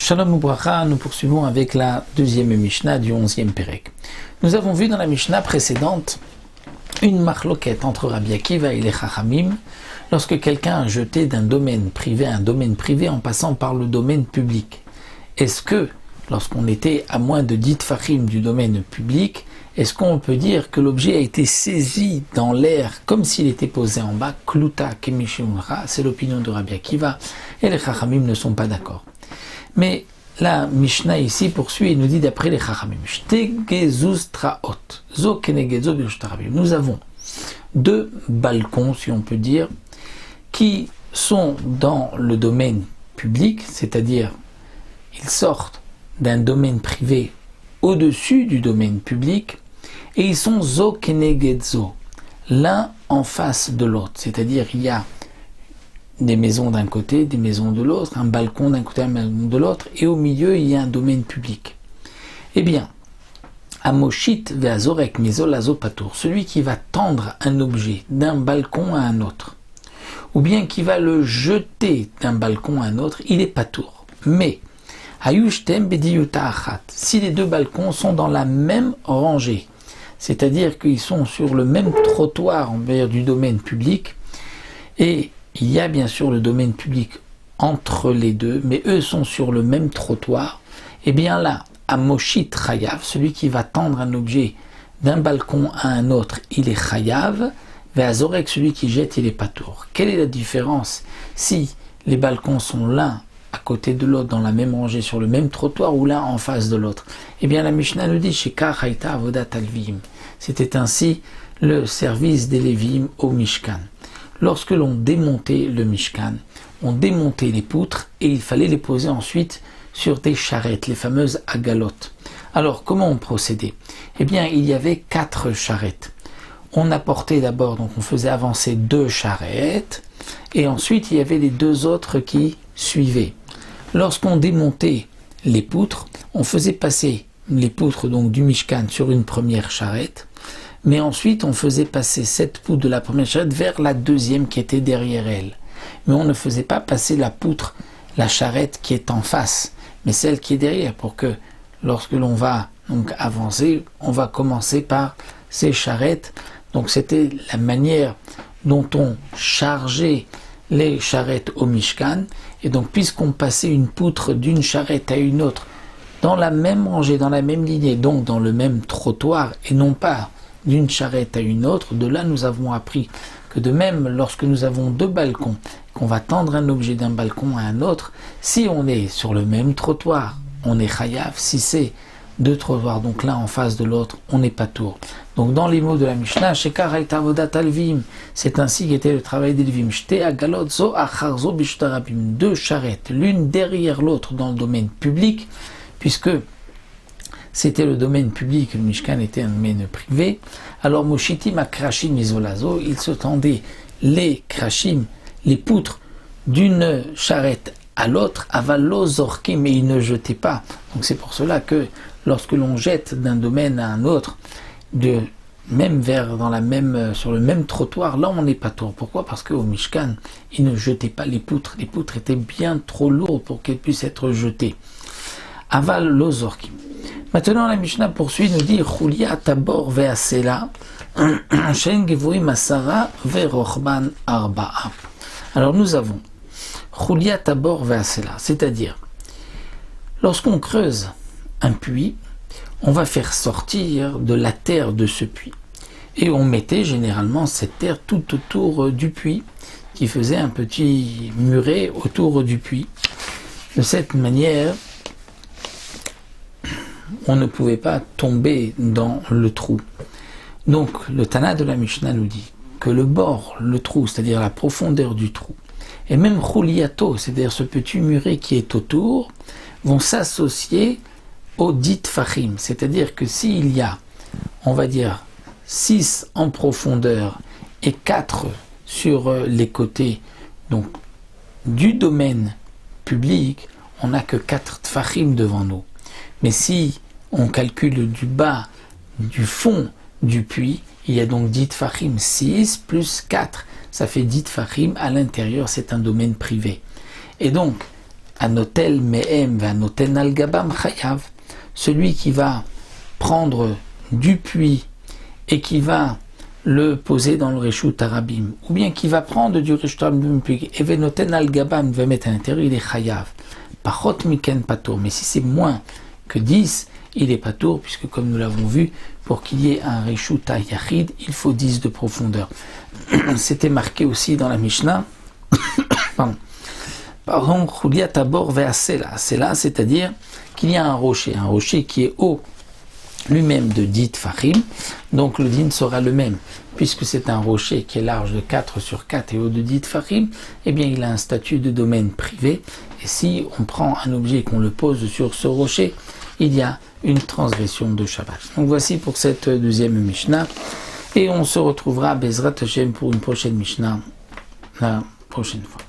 Shalom Ubracha, nous poursuivons avec la deuxième Mishnah du 11e Pérek. Nous avons vu dans la Mishnah précédente une marloquette entre Rabbi Akiva et les Chachamim lorsque quelqu'un a jeté d'un domaine privé à un domaine privé en passant par le domaine public. Est-ce que, lorsqu'on était à moins de 10 tfachim du domaine public, est-ce qu'on peut dire que l'objet a été saisi dans l'air comme s'il était posé en bas? Kluta kemishimra, c'est l'opinion de Rabbi Akiva, et les Chachamim ne sont pas d'accord. Mais la Mishnah ici poursuit et nous dit d'après les Chachamim, nous avons deux balcons, si on peut dire, qui sont dans le domaine public, c'est-à-dire ils sortent d'un domaine privé au-dessus du domaine public, et ils sont zo keneged zo, l'un en face de l'autre, c'est-à-dire il y a des maisons d'un côté, des maisons de l'autre, un balcon d'un côté, un balcon de l'autre, et au milieu il y a un domaine public. Eh bien, Amoshit ve'azorek mizolazo patour, celui qui va tendre un objet d'un balcon à un autre, ou bien qui va le jeter d'un balcon à un autre, il est patour. Mais hayushtem bediyuta achat, si les deux balcons sont dans la même rangée, c'est-à-dire qu'ils sont sur le même trottoir envers du domaine public, et il y a bien sûr le domaine public entre les deux, mais eux sont sur le même trottoir, et bien là, Amoshit chayav, celui qui va tendre un objet d'un balcon à un autre, il est chayav, ve'azorek, celui qui jette, il est patour. Quelle est la différence si les balcons sont l'un à côté de l'autre dans la même rangée, sur le même trottoir, ou l'un en face de l'autre? Eh bien la Mishnah nous dit, Shekar hayta avodat alvim, c'était ainsi le service des Lévim au Mishkan. Lorsque l'on démontait le Mishkan, on démontait les poutres et il fallait les poser ensuite sur des charrettes, les fameuses agalotes. Alors, comment on procédait? Eh bien, il y avait 4 charrettes. On apportait d'abord, donc on faisait avancer 2 charrettes, et ensuite il y avait les 2 autres qui suivaient. Lorsqu'on démontait les poutres, on faisait passer les poutres donc du Mishkan sur une première charrette, mais ensuite on faisait passer cette poutre de la première charrette vers la deuxième qui était derrière elle. Mais on ne faisait pas passer la poutre, la charrette qui est en face, mais celle qui est derrière, pour que lorsque l'on va donc avancer, on va commencer par ces charrettes. Donc c'était la manière dont on chargeait les charrettes au Mishkan, et donc puisqu'on passait une poutre d'une charrette à une autre, dans la même rangée, dans la même lignée, donc dans le même trottoir, et non pas d'une charrette à une autre, de là nous avons appris que de même lorsque nous avons 2 balcons, qu'on va tendre un objet d'un balcon à un autre, si on est sur le même trottoir, on est chayav, si c'est 2 trottoirs, donc l'un en face de l'autre, on n'est pas tour. Donc dans les mots de la Mishnah, Shekar hayta avodat alvim, c'est ainsi qu'était le travail des Levim, Shte agalot zo achar zo bishtarabim, 2 charrettes, l'une derrière l'autre dans le domaine public, puisque c'était le domaine public, le Mishkan était un domaine privé. Alors Moshitim a krashim mizolazo, il se tendait les krashim, les poutres d'une charrette à l'autre, avalo zorkim, mais il ne jetait pas. Donc c'est pour cela que lorsque l'on jette d'un domaine à un autre, de même vers dans la même sur le même trottoir, là on n'est pas tour. Pourquoi? Parce qu'au Mishkan, il ne jetait pas les poutres. Les poutres étaient bien trop lourdes pour qu'elles puissent être jetées. Aval lo zorkim. Maintenant, la Mishnah poursuit, nous dit Chulia tabor ve'asela, shen gevuim asara ve'rochban arba'a. Alors nous avons Chulia tabor ve'asela, c'est-à-dire lorsqu'on creuse un puits, on va faire sortir de la terre de ce puits. Et on mettait généralement cette terre tout autour du puits, qui faisait un petit muret autour du puits. De cette manière, on ne pouvait pas tomber dans le trou. Donc le Tana de la Mishnah nous dit que le bord, le trou, c'est-à-dire la profondeur du trou, et même Chuliato, c'est-à-dire ce petit muret qui est autour, vont s'associer au dit fachim, c'est-à-dire que s'il y a, on va dire, 6 en profondeur et 4 sur les côtés, donc du domaine public, on n'a que 4 tfachim devant nous. Mais si on calcule du bas, du fond du puits, il y a donc 10 tfachim, 6 plus 4, ça fait 10 tfachim, à l'intérieur c'est un domaine privé. Et donc, Anotel mehem ve'anoten al gabam chayav. Celui qui va prendre du puits et qui va le poser dans le Reshut Arabim, ou bien qui va prendre du Reshut Arabim et venoten al gabam, va mettre à l'intérieur, il est chayav. Pachot miken patour. Mais si c'est moins que 10, il est patour, puisque comme nous l'avons vu, pour qu'il y ait un Reshut Yachid, il faut 10 de profondeur. C'était marqué aussi dans la Mishnah. Pardon, Chuliat Tabor ve'asela. Sela, c'est-à-dire qu'il y a un rocher qui est haut lui-même de 10 tfachim, donc le din sera le même, puisque c'est un rocher qui est large de 4 sur 4 et haut de 10 tfachim, eh bien il a un statut de domaine privé, et si on prend un objet et qu'on le pose sur ce rocher, il y a une transgression de Shabbat. Donc voici pour cette deuxième Mishnah, et on se retrouvera Bezrat Hashem pour une prochaine Mishnah la prochaine fois.